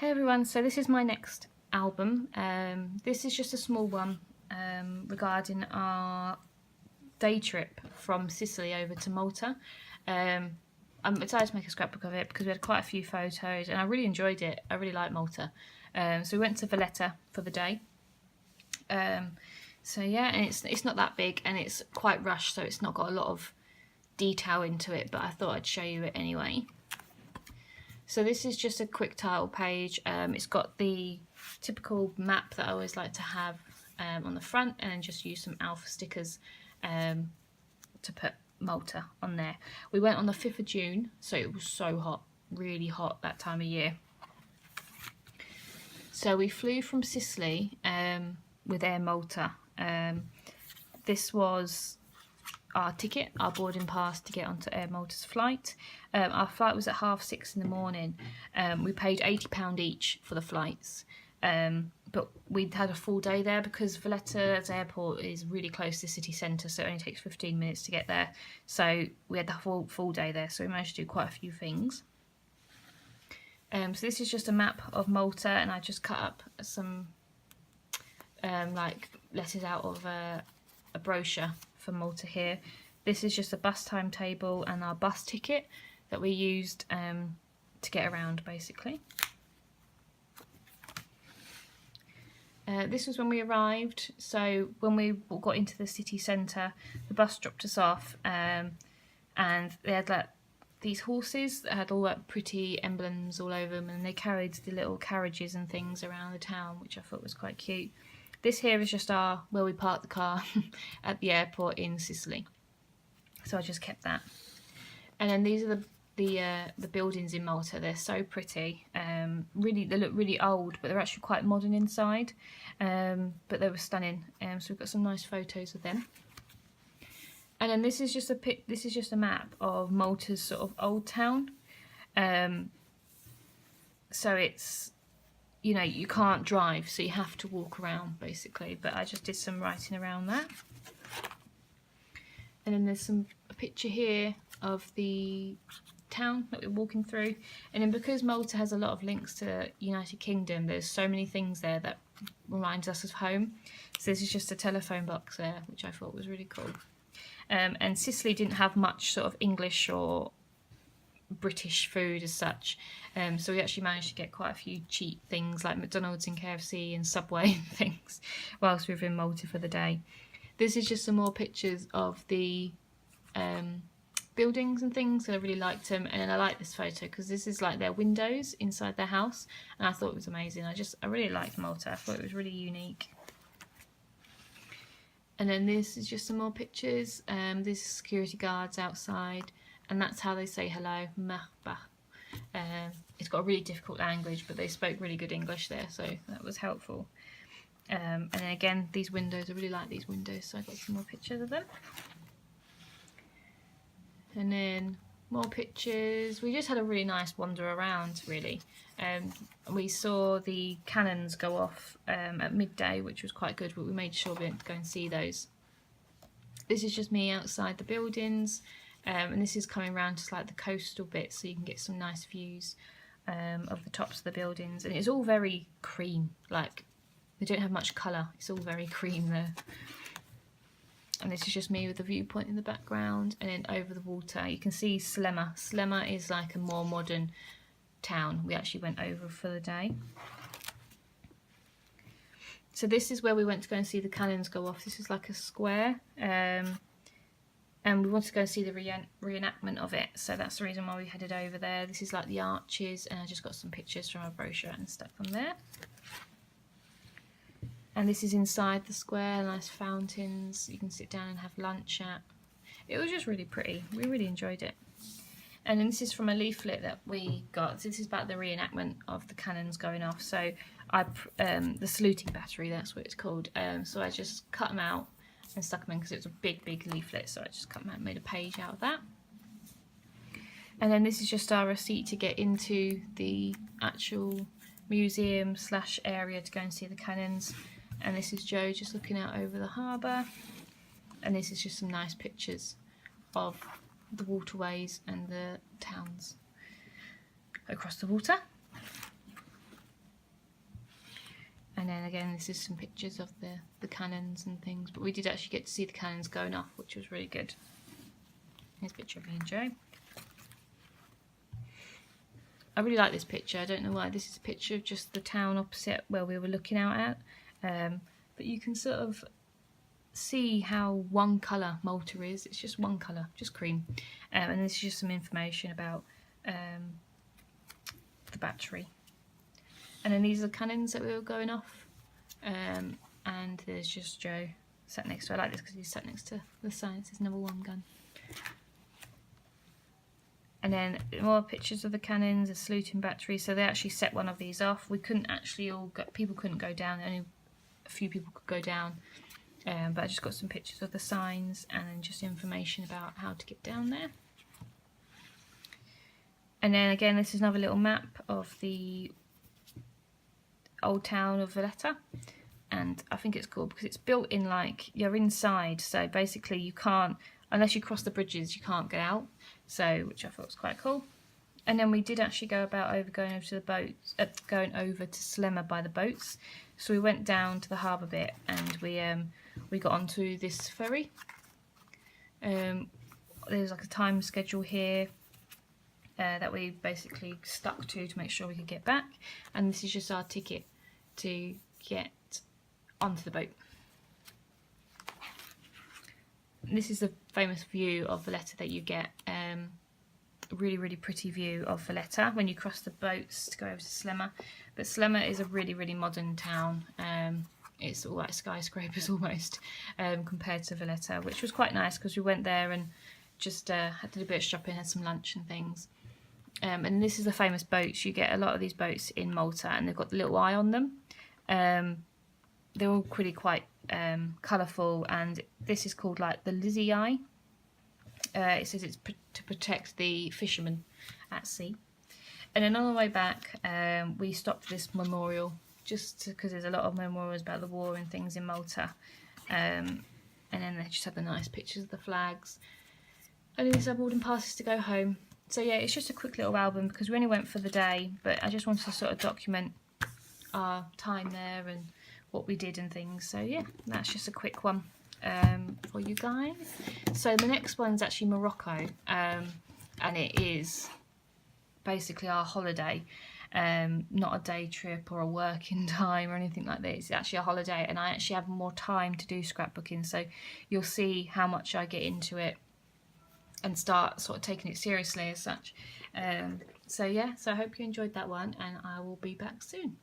Hey everyone, so this is my next album. This is just a small one regarding our day trip from Sicily over to Malta. I'm excited to make a scrapbook of it because we had quite a few photos and I really enjoyed it. I really like Malta. So we went to Valletta for the day. So yeah, and it's not that big and it's quite rushed, so it's not got a lot of detail into it, but I thought I'd show you it anyway. So this is just a quick title page. It's got the typical map that I always like to have on the front, and then just use some alpha stickers to put Malta on there. We went on the 5th of June, so it was so hot, really hot that time of year. So we flew from Sicily with Air Malta. This was our ticket, our boarding pass to get onto Air Malta's flight. Our flight was at 6:30 in the morning. We paid £80 each for the flights, but we'd had a full day there because Valletta's airport is really close to the city centre, so it only takes 15 minutes to get there. So we had the full day there, so we managed to do quite a few things. So this is just a map of Malta, and I just cut up some like letters out of a brochure for Malta here. This is just a bus timetable and our bus ticket that we used to get around, basically. This was when we arrived. So when we got into the city centre, the bus dropped us off, and they had like these horses that had all like pretty emblems all over them, and they carried the little carriages and things around the town, which I thought was quite cute. This here is just where we parked the car at the airport in Sicily. So I just kept that. And then these are the buildings in Malta. They're so pretty. Really, they look really old, but they're actually quite modern inside. But they were stunning. So we've got some nice photos of them. And then this is just a map of Malta's sort of old town. So it's, you know, you can't drive, so you have to walk around basically, but I just did some writing around that. And then there's a picture here of the town that we're walking through, and then because Malta has a lot of links to United Kingdom, there's so many things there that reminds us of home. So this is just a telephone box there, which I thought was really cool. And Sicily didn't have much sort of English or British food as such, so we actually managed to get quite a few cheap things like McDonald's and KFC and Subway and things whilst we were in Malta for the day. This is just some more pictures of the buildings and things, and I really liked them. And I like this photo because this is like their windows inside their house, and I thought it was amazing. I really liked Malta. I thought it was really unique. And then this is just some more pictures. There's security guards outside, and that's how they say hello, merhaba. It's got a really difficult language, but they spoke really good English there, so that was helpful. And then again, these windows, I really like these windows, so I got some more pictures of them. And then more pictures. We just had a really nice wander around, really. We saw the cannons go off at midday, which was quite good, but we made sure we went to go and see those. This is just me outside the buildings. And this is coming around to like the coastal bit, so you can get some nice views of the tops of the buildings. And it's all very cream, like they don't have much colour, it's all very cream there. And this is just me with the viewpoint in the background, and then over the water you can see Slemma. Slemma is like a more modern town we actually went over for the day. So this is where we went to go and see the cannons go off. This is like a square. And we wanted to go and see the reenactment of it, so that's the reason why we headed over there. This is like the arches, and I just got some pictures from a brochure and stuck them there. And this is inside the square, nice fountains you can sit down and have lunch at. It was just really pretty, we really enjoyed it. And then this is from a leaflet that we got. So this is about the reenactment of the cannons going off. So the saluting battery, that's what it's called. So I just cut them out and stuck them in because it was a big leaflet, so I just cut them out and made a page out of that. And then this is just our receipt to get into the actual museum / area to go and see the cannons. And this is Joe just looking out over the harbour, and this is just some nice pictures of the waterways and the towns across the water. And then again, this is some pictures of the cannons and things, but we did actually get to see the cannons going off, which was really good. Here's a picture of me and Joe. I really like this picture. I don't know why. This is a picture of just the town opposite where we were looking out at. But you can sort of see how one colour Malta is. It's just one colour, just cream. And this is just some information about the battery. And then these are the cannons that we were going off. And there's just Joe sat next to. I like this because he's sat next to the sign. It says #1 gun. And then more pictures of the cannons, a saluting battery. So they actually set one of these off. We couldn't actually all go, people couldn't go down. Only a few people could go down. But I just got some pictures of the signs and then just information about how to get down there. And then again, this is another little map of the old town of Valletta. And I think it's cool because it's built in like, you're inside. So basically you can't, unless you cross the bridges, you can't get out. So, which I thought was quite cool. And then we did actually go about going over to the boats, going over to Slemma by the boats. So we went down to the harbour bit and we got onto this ferry. There's like a time schedule here that we basically stuck to make sure we could get back. And this is just our ticket to get onto the boat. This is the famous view of Valletta that you get. A really, really pretty view of Valletta when you cross the boats to go over to Slemma. But Slemma is a really, really modern town. It's all like skyscrapers almost compared to Valletta, which was quite nice because we went there and just did a bit of shopping, had some lunch and things. And this is the famous boats. You get a lot of these boats in Malta and they've got the little eye on them. They're all pretty quite colourful, and this is called like the Lizzie Eye. It says it's to protect the fishermen at sea. And then on the way back, we stopped at this memorial just because there's a lot of memorials about the war and things in Malta. And then they just had the nice pictures of the flags. And these are boarding passes to go home. So yeah, it's just a quick little album because we only went for the day, but I just wanted to sort of document our time there and what we did and things. So yeah, that's just a quick one for you guys. So the next one's actually Morocco, and it is basically our holiday, not a day trip or a working time or anything like this. It's actually a holiday, and I actually have more time to do scrapbooking, so you'll see how much I get into it and start sort of taking it seriously as such. So yeah, so I hope you enjoyed that one, and I will be back soon.